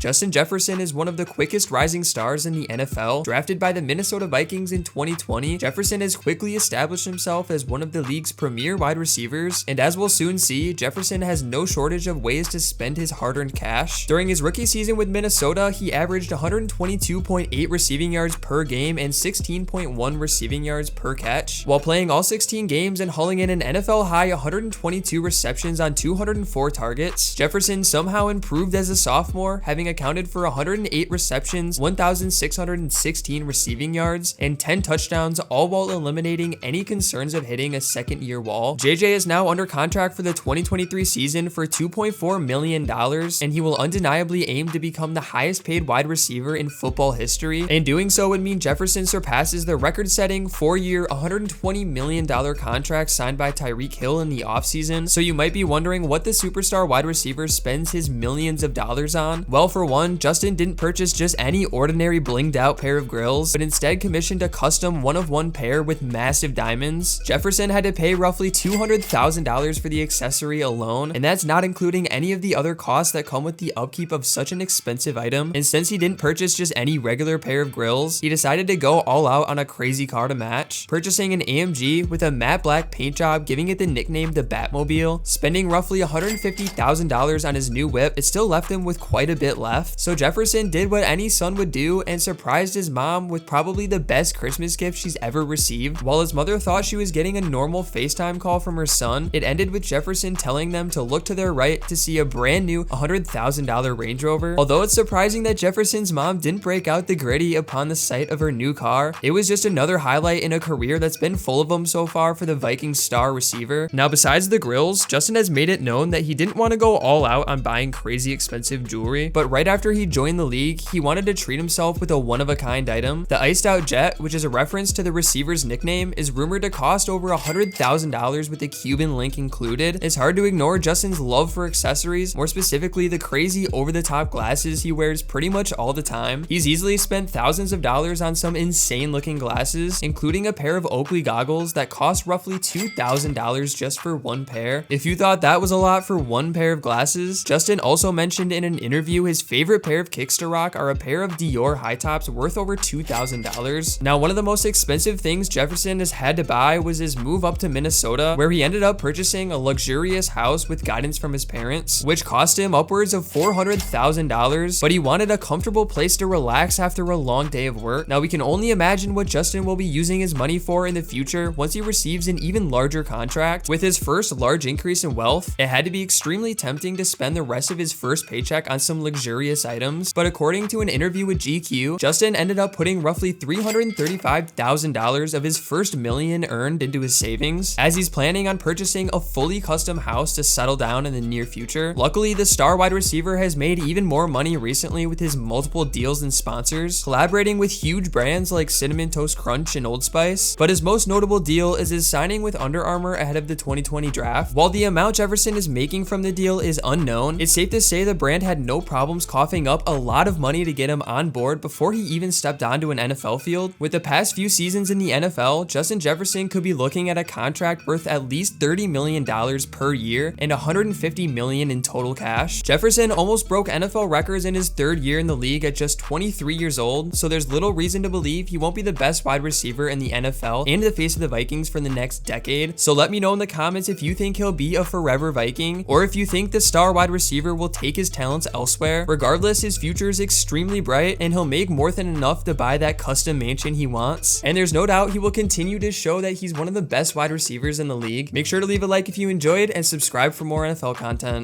Justin Jefferson is one of the quickest rising stars in the NFL. Drafted by the Minnesota Vikings in 2020, Jefferson has quickly established himself as one of the league's premier wide receivers, and as we'll soon see, Jefferson has no shortage of ways to spend his hard-earned cash. During his rookie season with Minnesota, he averaged 122.8 receiving yards per game and 16.1 receiving yards per catch, while playing all 16 games and hauling in an NFL high 122 receptions on 204 targets. Jefferson somehow improved as a sophomore, having accounted for 108 receptions, 1,616 receiving yards, and 10 touchdowns, all while eliminating any concerns of hitting a second-year wall. JJ is now under contract for the 2023 season for $2.4 million, and he will undeniably aim to become the highest-paid wide receiver in football history, and doing so would mean Jefferson surpasses the record-setting 4-year, $120 million contract signed by Tyreek Hill in the offseason. So you might be wondering what the superstar wide receiver spends his millions of dollars on. Well, for one, Justin didn't purchase just any ordinary blinged out pair of grills, but instead commissioned a custom one-of-one pair with massive diamonds. Jefferson had to pay roughly $200,000 for the accessory alone, and that's not including any of the other costs that come with the upkeep of such an expensive item. And since he didn't purchase just any regular pair of grills, he decided to go all out on a crazy car to match, purchasing an AMG with a matte black paint job, giving it the nickname the Batmobile. Spending roughly $150,000 on his new whip, it still left him with quite a bit left. So Jefferson did what any son would do and surprised his mom with probably the best Christmas gift she's ever received. While his mother thought she was getting a normal FaceTime call from her son, it ended with Jefferson telling them to look to their right to see a brand new $100,000 Range Rover. Although it's surprising that Jefferson's mom didn't break out the Griddy upon the sight of her new car, it was just another highlight in a career that's been full of them so far for the Vikings star receiver. Now, besides the grills, Justin has made it known that he didn't want to go all out on buying crazy expensive jewelry, but right after he joined the league, he wanted to treat himself with a one-of-a-kind item. The iced out jet, which is a reference to the receiver's nickname, is rumored to cost over $100,000 with a Cuban link included. It's hard to ignore Justin's love for accessories, more specifically the crazy over-the-top glasses he wears pretty much all the time. He's easily spent thousands of dollars on some insane looking glasses, including a pair of Oakley goggles that cost roughly $2,000 just for one pair. If you thought that was a lot for one pair of glasses, Justin also mentioned in an interview his favorite pair of kicks to rock are a pair of Dior high tops worth over $2,000. Now, one of the most expensive things Jefferson has had to buy was his move up to Minnesota, where he ended up purchasing a luxurious house with guidance from his parents, which cost him upwards of $400,000, but he wanted a comfortable place to relax after a long day of work. Now, we can only imagine what Justin will be using his money for in the future once he receives an even larger contract. With his first large increase in wealth, it had to be extremely tempting to spend the rest of his first paycheck on some luxurious items, but according to an interview with GQ, Justin ended up putting roughly $335,000 of his first million earned into his savings, as he's planning on purchasing a fully custom house to settle down in the near future. Luckily, the star wide receiver has made even more money recently with his multiple deals and sponsors, collaborating with huge brands like Cinnamon Toast Crunch and Old Spice, but his most notable deal is his signing with Under Armour ahead of the 2020 draft. While the amount Jefferson is making from the deal is unknown, it's safe to say the brand had no problems coughing up a lot of money to get him on board before he even stepped onto an NFL field. With the past few seasons in the NFL, Justin Jefferson could be looking at a contract worth at least $30 million per year and $150 million in total cash. Jefferson almost broke NFL records in his third year in the league at just 23 years old, so there's little reason to believe he won't be the best wide receiver in the NFL and the face of the Vikings for the next decade. So let me know in the comments if you think he'll be a forever Viking, or if you think the star wide receiver will take his talents elsewhere. Regardless, his future is extremely bright and he'll make more than enough to buy that custom mansion he wants. And there's no doubt he will continue to show that he's one of the best wide receivers in the league. Make sure to leave a like if you enjoyed and subscribe for more NFL content.